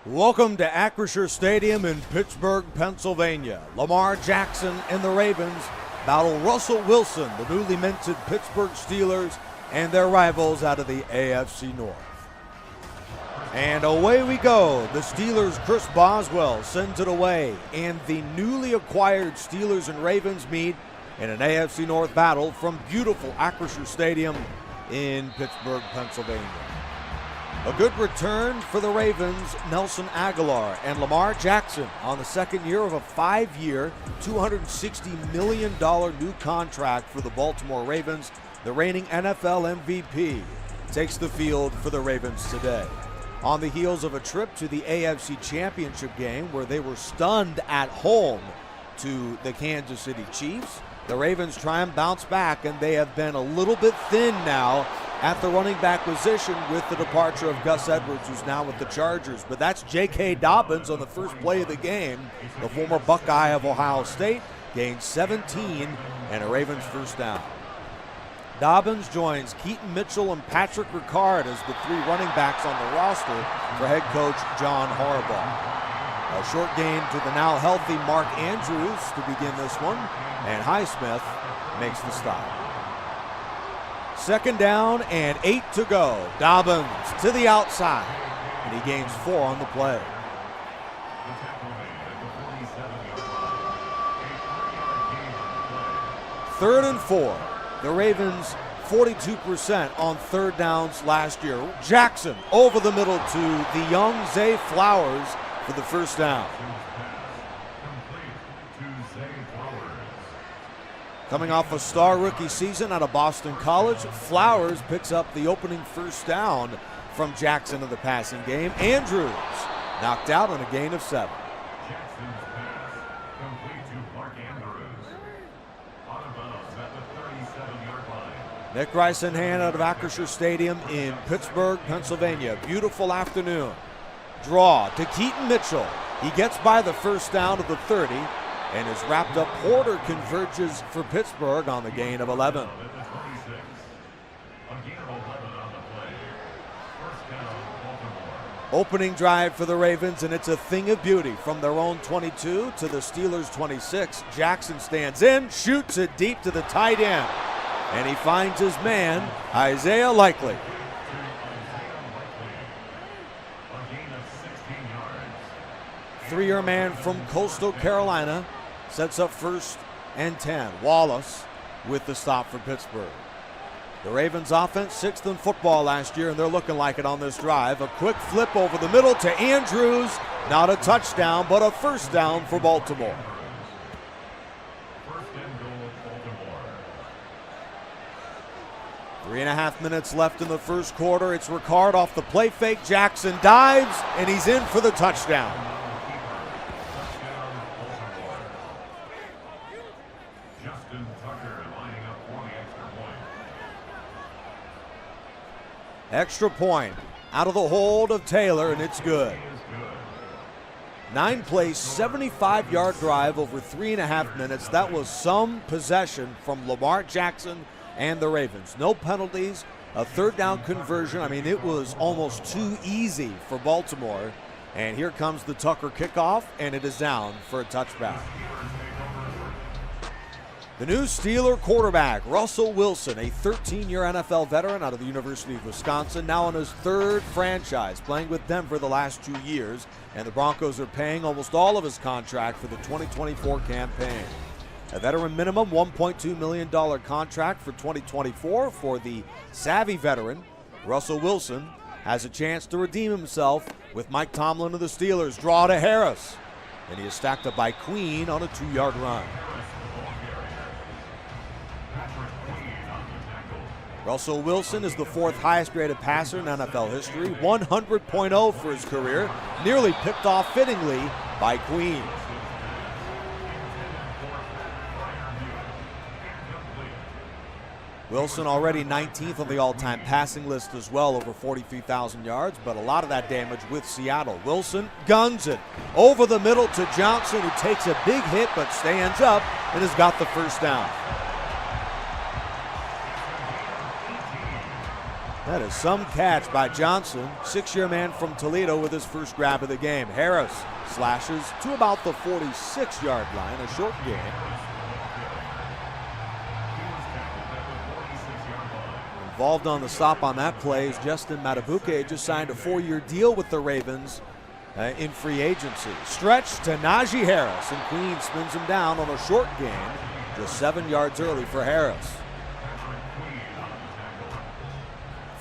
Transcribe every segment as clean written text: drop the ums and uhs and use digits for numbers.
Welcome to Acrisure Stadium in Pittsburgh, Pennsylvania. Lamar Jackson and the Ravens battle Russell Wilson, the newly minted Pittsburgh Steelers, and their rivals out of the AFC North. And away we go. The Steelers' Chris Boswell sends it away, and the newly acquired Steelers and Ravens meet in an AFC North battle from beautiful Acrisure Stadium in Pittsburgh, Pennsylvania. A good return for the Ravens, Nelson Aguilar and Lamar Jackson on the second year of a 5-year, $260 million new contract for the Baltimore Ravens. The reigning NFL MVP takes the field for the Ravens today. On the heels of a trip to the AFC Championship game where they were stunned at home to the Kansas City Chiefs, the Ravens try and bounce back, and they have been a little bit thin now at the running back position with the departure of Gus Edwards, who's now with the Chargers. But that's J.K. Dobbins on the first play of the game. The former Buckeye of Ohio State gains 17 and a Ravens first down. Dobbins joins Keaton Mitchell and Patrick Ricard as the three running backs on the roster for head coach John Harbaugh. A short gain to the now healthy Mark Andrews to begin this one, and Highsmith makes the stop. Second down and 8 to go. Dobbins to the outside, and he gains 4 on the play. Third and 4. The Ravens 42% on third downs last year. Jackson over the middle to the young Zay Flowers for the first down. Coming off a star rookie season out of Boston College, Flowers picks up the opening first down from Jackson in the passing game. Andrews knocked out on a gain of 7. Nick Rice-in-hand out of Acrisure Stadium in Pittsburgh, Pennsylvania. Beautiful afternoon. Draw to Keaton Mitchell. He gets by the first down to the 30 and is wrapped up. Porter converges for Pittsburgh on the gain of 11. Opening drive for the Ravens, and it's a thing of beauty. From their own 22 to the Steelers' 26. Jackson stands in, shoots it deep to the tight end, and he finds his man, Isaiah Likely. Three-year man from Coastal Carolina sets up first and 10. Wallace with the stop for Pittsburgh. The Ravens offense 6th in football last year, and they're looking like it on this drive. A quick flip over the middle to Andrews. Not a touchdown, but a first down for Baltimore. Three and a half minutes left in the first quarter. It's Ricard off the play fake. Jackson dives, and he's in for the touchdown. Extra point out of the hold of Taylor, and it's good. 9-play, 75-yard drive over 3.5 minutes. That was some possession from Lamar Jackson and the Ravens. No penalties, a third down conversion. I mean, it was almost too easy for Baltimore. And here comes the Tucker kickoff, and it is down for a touchback. The new Steeler quarterback, Russell Wilson, a 13-year NFL veteran out of the University of Wisconsin, now in his third franchise, playing with Denver the last 2 years, and the Broncos are paying almost all of his contract for the 2024 campaign. A veteran minimum $1.2 million contract for 2024 for the savvy veteran. Russell Wilson has a chance to redeem himself with Mike Tomlin of the Steelers. Draw to Harris, and he is stacked up by Queen on a 2-yard run. Russell Wilson is the 4th highest rated passer in NFL history, 100.0 for his career, nearly picked off fittingly by Queen. Wilson already 19th on the all-time passing list as well, over 43,000 yards, but a lot of that damage with Seattle. Wilson guns it over the middle to Johnson, who takes a big hit but stands up and has got the first down. That is some catch by Johnson, 6-year man from Toledo with his first grab of the game. Harris slashes to about the 46-yard line, a short gain. Involved on the stop on that play is Justin Matabuke, just signed a 4-year deal with the Ravens in free agency. Stretch to Najee Harris, and Queen spins him down on a short gain, just 7 yards early for Harris.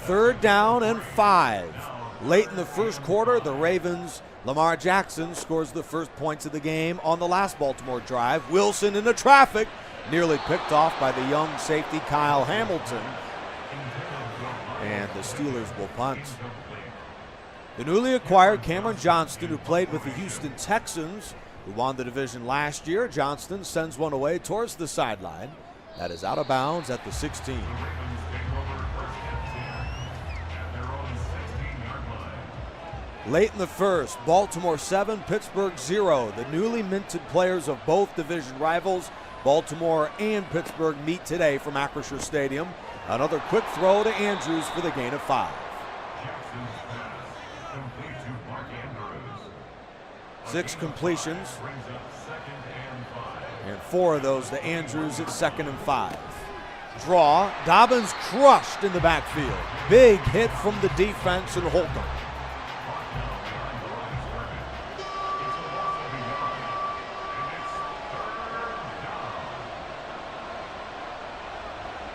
3rd down and 5. Late in the first quarter, the Ravens, Lamar Jackson scores the first points of the game on the last Baltimore drive. Wilson into traffic, nearly picked off by the young safety Kyle Hamilton. And the Steelers will punt. The newly acquired Cameron Johnston, who played with the Houston Texans, who won the division last year. Johnston sends one away towards the sideline. That is out of bounds at the 16. Late in the first, Baltimore 7, Pittsburgh 0. The newly minted players of both division rivals, Baltimore and Pittsburgh, meet today from Acrisure Stadium. Another quick throw to Andrews for the gain of 5. 6 completions, and 4 of those to Andrews at 2nd and 5. Draw, Dobbins crushed in the backfield. Big hit from the defense and Holcomb.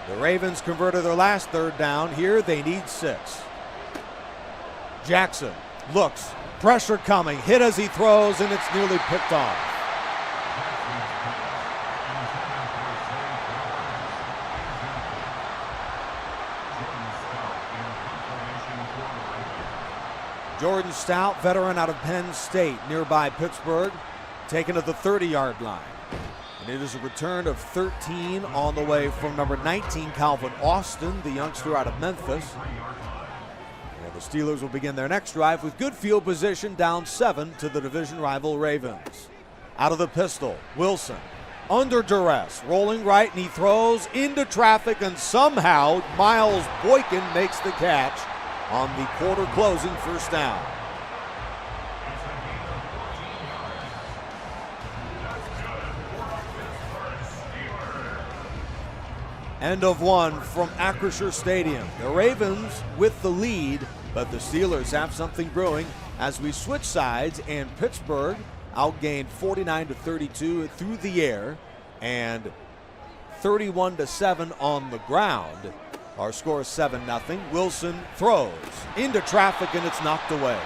The Ravens converted their last 3rd down. Here they need 6. Jackson looks, pressure coming, hit as he throws, and it's nearly picked off. Jordan Stout, veteran out of Penn State, nearby Pittsburgh, taken to the 30-yard line. And it is a return of 13 on the way from number 19, Calvin Austin, the youngster out of Memphis. And the Steelers will begin their next drive with good field position, down 7 to the division rival Ravens. Out of the pistol, Wilson, under duress, rolling right, and he throws into traffic, and somehow Miles Boykin makes the catch on the quarter closing 1st down. End of 1 from Acrisure Stadium. The Ravens with the lead, but the Steelers have something brewing as we switch sides, and Pittsburgh outgained 49-32 through the air and 31-7 on the ground. Our score is 7-0. Wilson throws into traffic, and it's knocked away.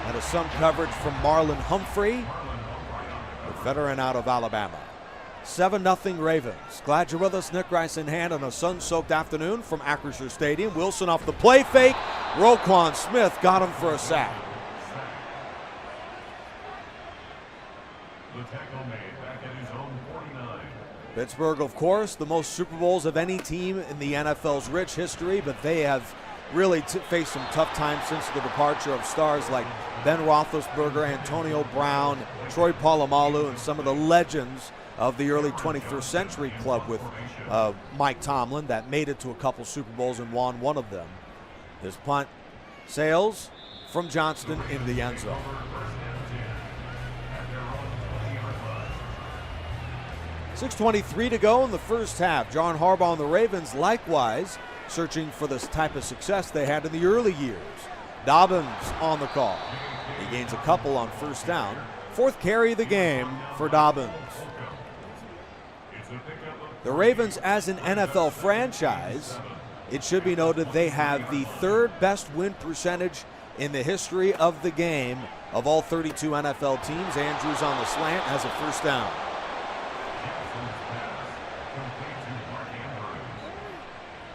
That is some coverage from Marlon Humphrey, the veteran out of Alabama. 7-0 Ravens. Glad you're with us. Nick Rice in hand on a sun-soaked afternoon from Acrisure Stadium. Wilson off the play fake. Roquan Smith got him for a sack. Pittsburgh, of course, the most Super Bowls of any team in the NFL's rich history, but they have really faced some tough times since the departure of stars like Ben Roethlisberger, Antonio Brown, Troy Polamalu, and some of the legends of the early 21st century club with Mike Tomlin that made it to a couple Super Bowls and won one of them. His punt sails from Johnston into the end zone. .6:23 to go in the first half. John Harbaugh and the Ravens likewise searching for this type of success they had in the early years. Dobbins on the call. He gains a couple on 1st down. 4th carry of the game for Dobbins. The Ravens, as an NFL franchise, it should be noted they have the 3rd best win percentage in the history of the game of all 32 NFL teams. Andrews on the slant has a 1st down.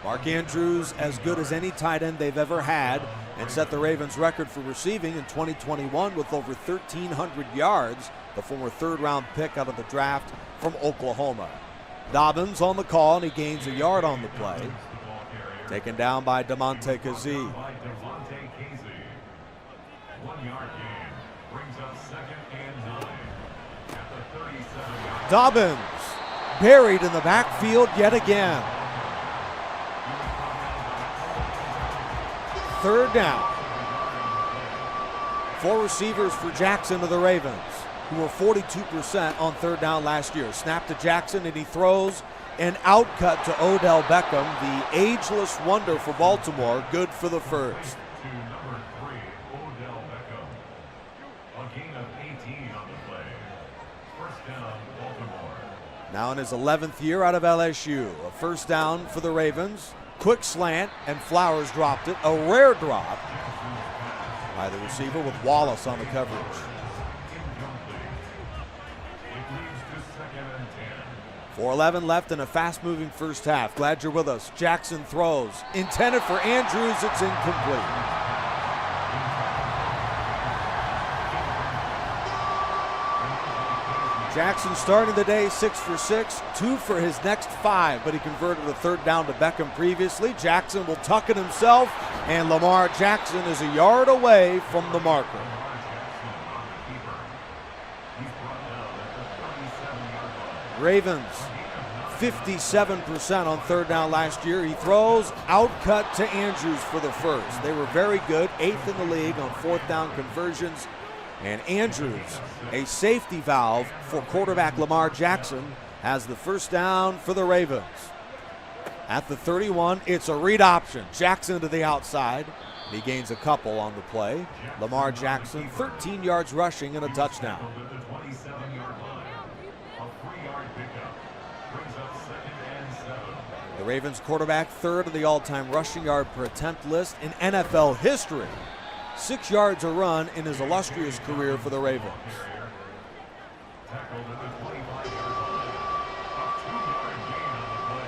Mark Andrews, as good as any tight end they've ever had, and set the Ravens record for receiving in 2021 with over 1,300 yards, the former 3rd-round pick out of the draft from Oklahoma. Dobbins on the call, and he gains a yard on the play. Taken down by Damontae Kazee. Dobbins buried in the backfield yet again. third down. 4 receivers for Jackson of the Ravens, who were 42% on third down last year. Snap to Jackson, and he throws an outcut to Odell Beckham, the ageless wonder for Baltimore. Good for the first. Now in his 11th year out of LSU, a first down for the Ravens. Quick slant, and Flowers dropped it. A rare drop by the receiver with Wallace on the coverage. .4:11 left in a fast-moving first half. Glad you're with us. Jackson throws. Intended for Andrews. It's incomplete. Jackson starting the day 6 for 6, 2 for his next 5, but he converted a third down to Beckham previously. Jackson will tuck it himself, and Lamar Jackson is a yard away from the marker. Ravens 57% on third down last year. He throws, outcut to Andrews for the first. They were very good, 8th in the league on fourth down conversions. And Andrews, a safety valve for quarterback Lamar Jackson, has the first down for the Ravens. At the 31, it's a read option. Jackson to the outside. He gains a couple on the play. Lamar Jackson, 13 yards rushing and a touchdown. The Ravens quarterback third in the all-time rushing yard per attempt list in NFL history. 6 yards a run in his illustrious career for the Ravens.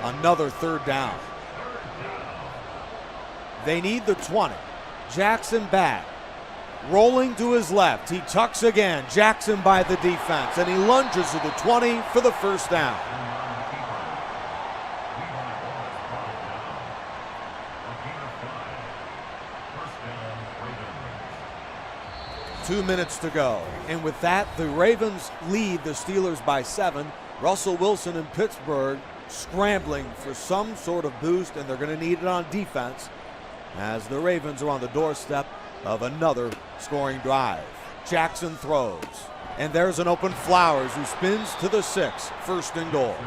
Another third down. They need the 20. Jackson back. Rolling to his left. He tucks again. Jackson by the defense, and he lunges to the 20 for the first down. Two minutes to go. And with that, the Ravens lead the Steelers by 7. Russell Wilson in Pittsburgh scrambling for some sort of boost, and they're going to need it on defense as the Ravens are on the doorstep of another scoring drive. Jackson throws, and there's an open Flowers who spins to the 6. First and goal.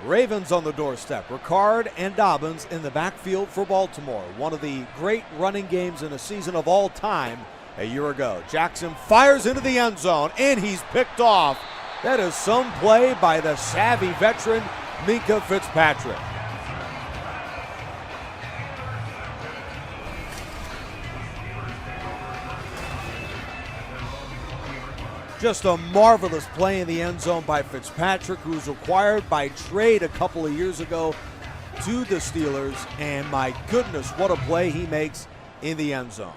Ravens on the doorstep. Ricard and Dobbins in the backfield for Baltimore. One of the great running games in a season of all time a year ago. Jackson fires into the end zone, and he's picked off. That is some play by the savvy veteran, Minkah Fitzpatrick. Just a marvelous play in the end zone by Fitzpatrick, who was acquired by trade a couple of years ago to the Steelers. And my goodness, what a play he makes in the end zone.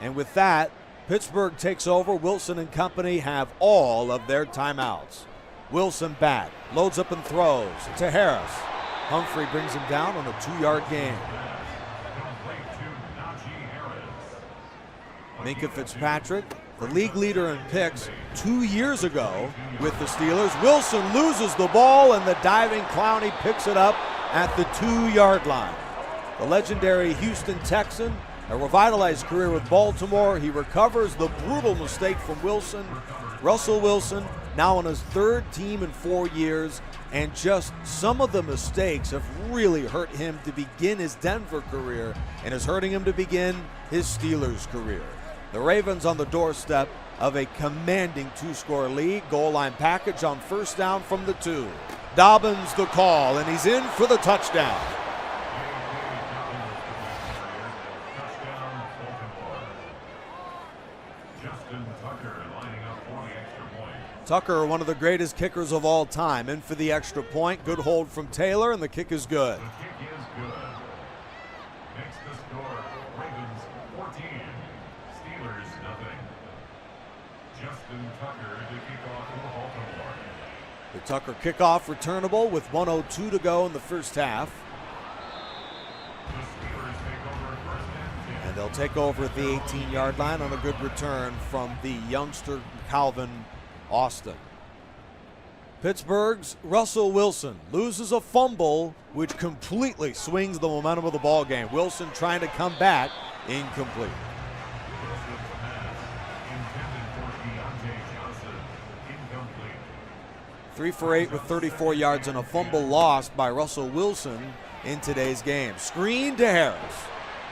And with that, Pittsburgh takes over. Wilson and company have all of their timeouts. Wilson back, loads up and throws to Harris. Humphrey brings him down on a 2-yard gain. Minkah Fitzpatrick, the league leader in picks 2 years ago with the Steelers. Wilson loses the ball, and the diving Clowney picks it up at the 2-yard line. The legendary Houston Texan, a revitalized career with Baltimore. He recovers the brutal mistake from Wilson. Russell Wilson now on his 3rd team in 4 years, and just some of the mistakes have really hurt him to begin his Denver career and is hurting him to begin his Steelers career. The Ravens on the doorstep of a commanding 2-score lead. Goal line package on first down from the 2. Dobbins the call, and he's in for the touchdown. Tucker, one of the greatest kickers of all time, in for the extra point. Good hold from Taylor, and the kick is good. The Tucker kickoff returnable with 1:02 to go in the first half. And they'll take over at the 18-yard line on a good return from the youngster Calvin Austin. Pittsburgh's Russell Wilson loses a fumble, which completely swings the momentum of the ball game. Wilson trying to come back, incomplete. 3 for 8 with 34 yards and a fumble lost by Russell Wilson in today's game. Screen to Harris,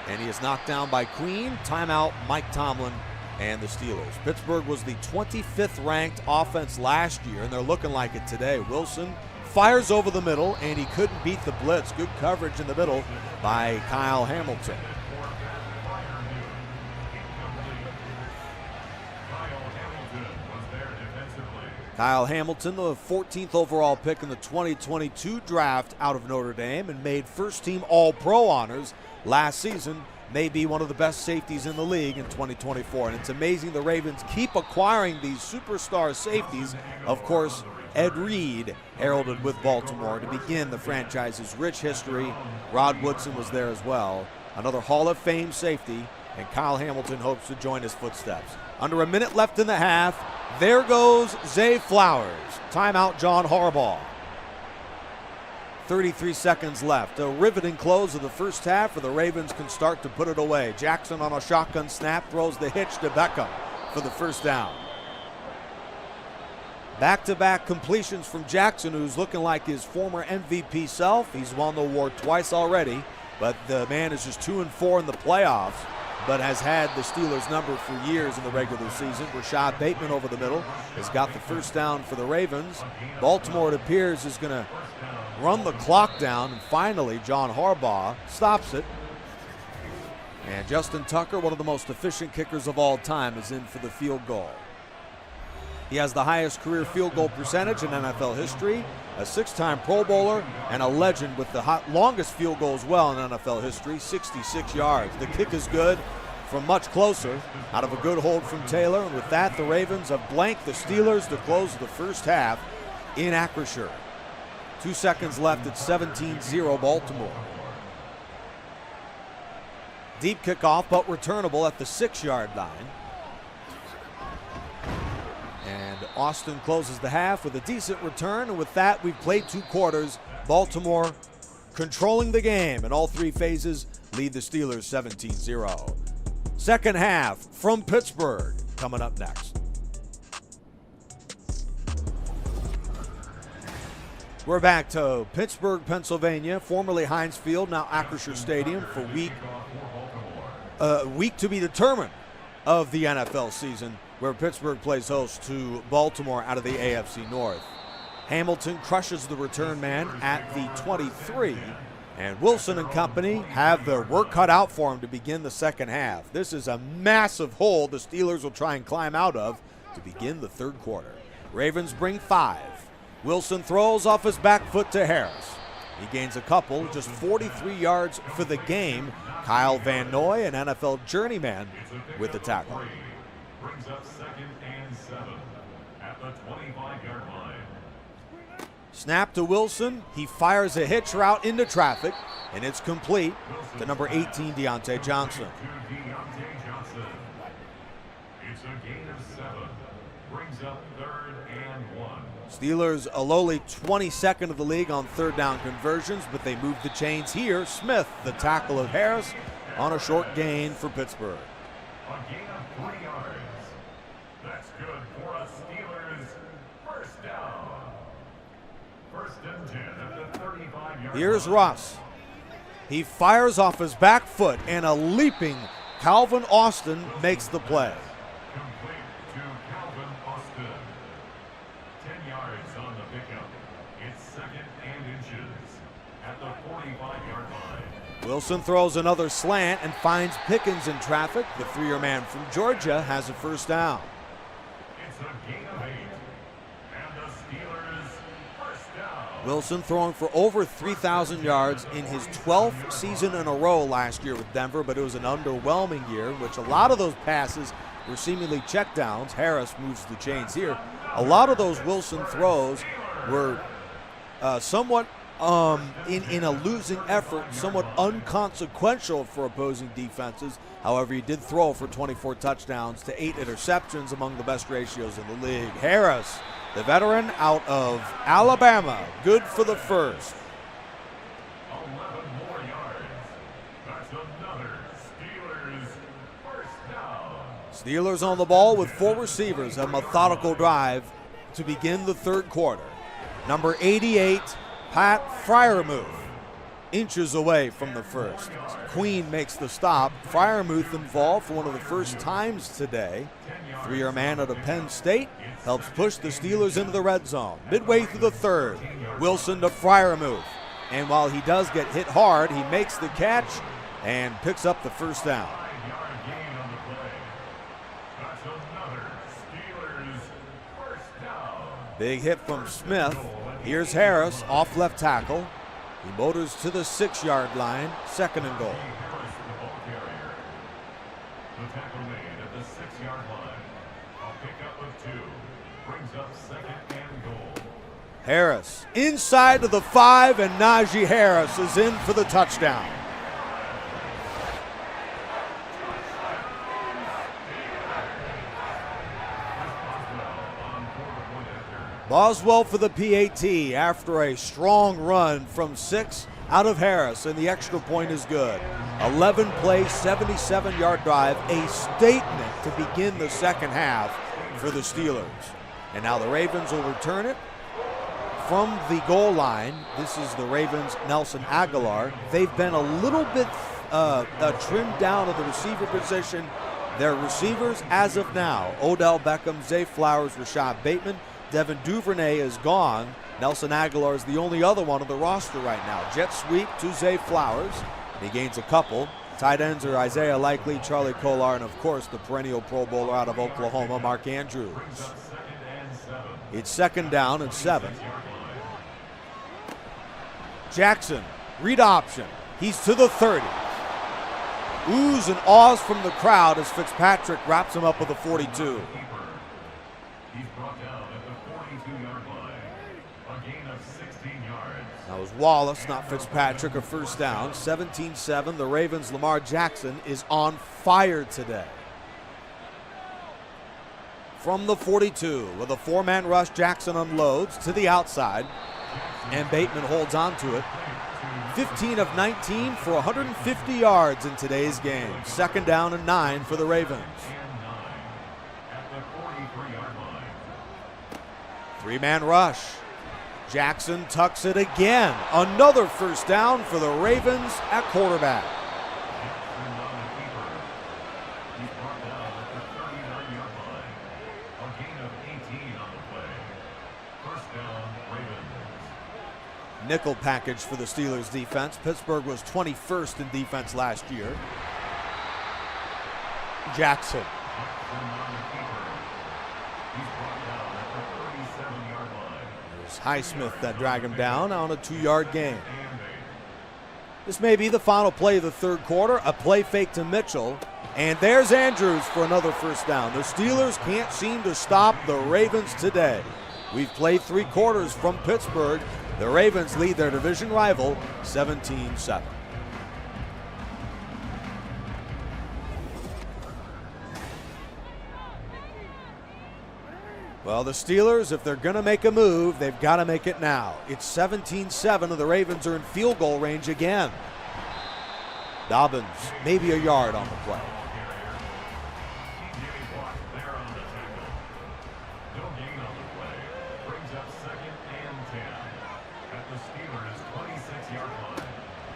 and he is knocked down by Queen. Timeout, Mike Tomlin and the Steelers. Pittsburgh was the 25th ranked offense last year, and they're looking like it today. Wilson fires over the middle, and he couldn't beat the blitz. Good coverage in the middle by Kyle Hamilton. Kyle Hamilton, the 14th overall pick in the 2022 draft out of Notre Dame, and made first-team All-Pro honors last season. May be one of the best safeties in the league in 2024. And it's amazing the Ravens keep acquiring these superstar safeties. Of course, Ed Reed heralded with Baltimore to begin the franchise's rich history. Rod Woodson was there as well. Another Hall of Fame safety, and Kyle Hamilton hopes to join his footsteps. Under a minute left in the half, there goes Zay Flowers. Timeout, John Harbaugh. 33 seconds left. A riveting close of the first half, where the Ravens can start to put it away. Jackson on a shotgun snap throws the hitch to Beckham for the first down. Back-to-back completions from Jackson, who's looking like his former MVP self. He's won the award twice already, but the man is just 2-4 in the playoffs, but has had the Steelers' number for years in the regular season. Rashad Bateman over the middle has got the first down for the Ravens. Baltimore, it appears, is going to run the clock down, and finally John Harbaugh stops it. And Justin Tucker, one of the most efficient kickers of all time, is in for the field goal. He has the highest career field goal percentage in NFL history, a 6-time Pro Bowler, and a legend with the longest field goal as well in NFL history, 66 yards. The kick is good from much closer, out of a good hold from Taylor. And with that, the Ravens have blanked the Steelers to close the first half in Acrisure. 2 seconds left at 17-0 Baltimore. Deep kickoff, but returnable at the 6-yard line. And Austin closes the half with a decent return. And with that, we've played 2 quarters. Baltimore controlling the game in all 3 phases, lead the Steelers 17-0. Second half from Pittsburgh coming up next. We're back to Pittsburgh, Pennsylvania, formerly Heinz Field, now Acrisure Stadium, for week to be determined of the NFL season, where Pittsburgh plays host to Baltimore out of the AFC North. Hamilton crushes the return man at the 23, and Wilson and company have their work cut out for him to begin the second half. This is a massive hole the Steelers will try and climb out of to begin the third quarter. Ravens bring 5. Wilson throws off his back foot to Harris. He gains a couple, just 43 yards for the game. Kyle Van Noy, an NFL journeyman, with the tackle. Brings up 2nd and 7 at the 25-yard line. Snap to Wilson. He fires a hitch route into traffic, and it's complete to number 18, Deontay Johnson. It's a gain of 7. Brings up 3rd and 1. Steelers a lowly 22nd of the league on third down conversions, but they move the chains here. Smith, the tackle of Harris, on a short gain for Pittsburgh. A gain of 3 yards. That's good for a Steelers first down. 1st and 10 at the 35-yard Here's line. Russ. He fires off his back foot, and a leaping Calvin Austin makes the play. Complete to Calvin Austin. 10 yards on the pickup. It's 2nd and inches at the 45-yard line. Wilson throws another slant and finds Pickens in traffic. The 3-year man from Georgia has a first down. It's a gain of 8. And the Steelers first down. Wilson throwing for over 3,000 yards in his 12th season in a row last year with Denver, but it was an underwhelming year in which a lot of those passes were seemingly checkdowns. Harris moves the chains here. A lot of those Wilson throws were somewhat in a losing effort, somewhat unconsequential for opposing defenses. However, he did throw for 24 touchdowns to 8 interceptions, among the best ratios in the league. Harris, the veteran out of Alabama, good for the first. 11 more yards. That's another Steelers first down. Steelers on the ball with 4 receivers, a methodical drive to begin the third quarter. Number 88, Pat Freiermuth, inches away from the first. Queen makes the stop. Freiermuth involved for one of the first times today. 3-year man out of Penn State helps push the Steelers into the red zone. Midway through the third, Wilson to Freiermuth. And while he does get hit hard, he makes the catch and picks up the first down. 5-yard gain on the play. That's another Steelers first down. Big hit from Smith. Here's Harris off left tackle. He motors to the 6-yard line, 2nd and goal. Harris, the ball carrier. The tackle made at the 6-yard line. A pickup of 2. Brings up 2nd and goal. Harris inside to the 5, and Najee Harris is in for the touchdown. Boswell for the PAT after a strong run from 6 out of Harris, and the extra point is good. 11-play, 77-yard drive, a statement to begin the second half for the Steelers. And now the Ravens will return it from the goal line. This is the Ravens' Nelson Aguilar. They've been a little bit trimmed down at the receiver position. Their receivers, as of now, Odell Beckham, Zay Flowers, Rashad Bateman. Devin Duvernay is gone. Nelson Aguilar is the only other one on the roster right now. Jet sweep to Zay Flowers. He gains a couple. Tight ends are Isaiah Likely, Charlie Kolar, and of course the perennial Pro Bowler out of Oklahoma, Mark Andrews. It's 2nd down and 7. Jackson, read option. He's to the 30. Oohs and ahs from the crowd as Fitzpatrick wraps him up with a 42. He's brought down at the 42-yard line. A gain of 16 yards. That was Wallace, not Fitzpatrick, a first down. 17-7. The Ravens' Lamar Jackson is on fire today. From the 42, with a 4-man rush, Jackson unloads to the outside, and Bateman holds on to it. 15 of 19 for 150 yards in today's game. 2nd down and 9 for the Ravens. 3-man rush. Jackson tucks it again. Another first down for the Ravens at quarterback. Nickel package for the Steelers defense. Pittsburgh was 21st in defense last year. Jackson. There's Highsmith that drag him down on a 2-yard gain. This may be the final play of the third quarter. A play fake to Mitchell. And there's Andrews for another first down. The Steelers can't seem to stop the Ravens today. We've played 3 quarters from Pittsburgh. The Ravens lead their division rival 17-7. Well, the Steelers, if they're going to make a move, they've got to make it now. It's 17-7, and the Ravens are in field goal range again. Dobbins, maybe a yard on the play.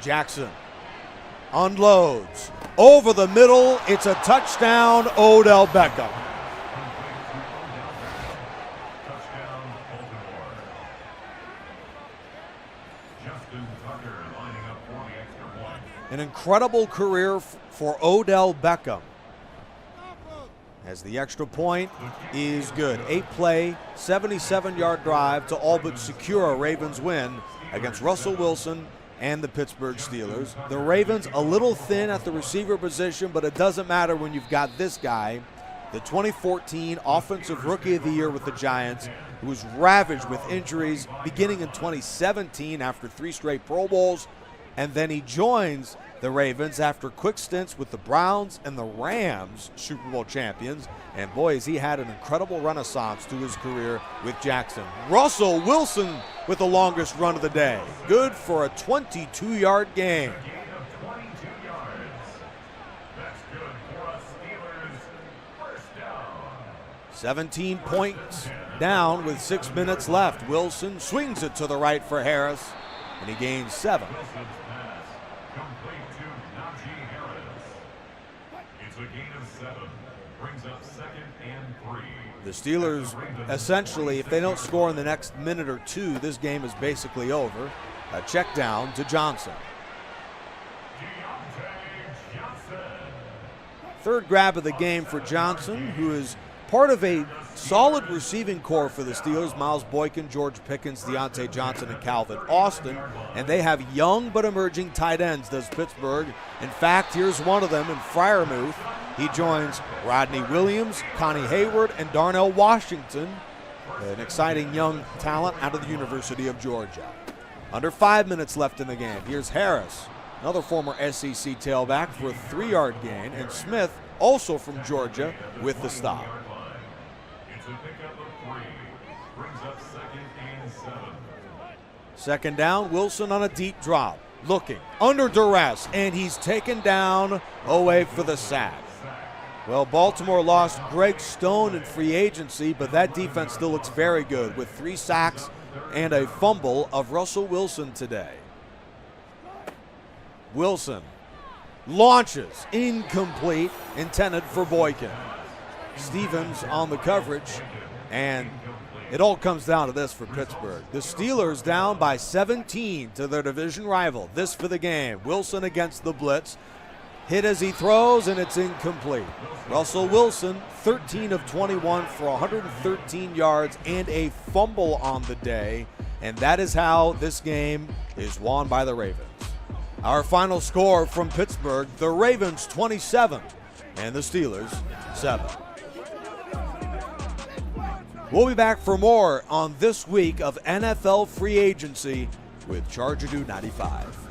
Jackson unloads over the middle. It's a touchdown, Odell Beckham. Touchdown, Baltimore. Justin Tucker lining up for the extra point. An incredible career for Odell Beckham, as the extra point is good. 8-play, 77-yard drive to all but secure a Ravens win against Russell Wilson and the Pittsburgh Steelers. The Ravens a little thin at the receiver position, but it doesn't matter when you've got this guy, the 2014 Offensive Rookie of the Year with the Giants, who was ravaged with injuries beginning in 2017 after 3 straight Pro Bowls, and then he joins the Ravens after quick stints with the Browns and the Rams, Super Bowl champions. And boy, has he had an incredible renaissance to his career with Jackson. Russell Wilson with the longest run of the day. Good for a 22-yard gain. 17 points down with 6 minutes left. Wilson swings it to the right for Harris, and he gains 7. The Steelers, essentially, if they don't score in the next minute or two, this game is basically over. A check down to Johnson. Third grab of the game for Johnson, who is part of a solid receiving core for the Steelers. Miles Boykin, George Pickens, Deontay Johnson, and Calvin Austin. And they have young but emerging tight ends, does Pittsburgh. In fact, here's one of them in Freiermuth. He joins Rodney Williams, Connie Hayward, and Darnell Washington, an exciting young talent out of the University of Georgia. Under 5 minutes left in the game. Here's Harris, another former SEC tailback, for a 3-yard gain, and Smith, also from Georgia, with the stop. Second down, Wilson on a deep drop, looking, under duress, and he's taken down away for the sack. Well, Baltimore lost Greg Stone in free agency, but that defense still looks very good with 3 sacks and a fumble of Russell Wilson today. Wilson launches, incomplete, intended for Boykin. Stevens on the coverage, and it all comes down to this for Pittsburgh. The Steelers down by 17 to their division rival. This for the game. Wilson against the blitz. Hit as he throws, and it's incomplete. Russell Wilson, 13 of 21 for 113 yards and a fumble on the day. And that is how this game is won by the Ravens. Our final score from Pittsburgh, the Ravens 27 and the Steelers 7. We'll be back for more on this week of NFL free agency with Charger Do 95.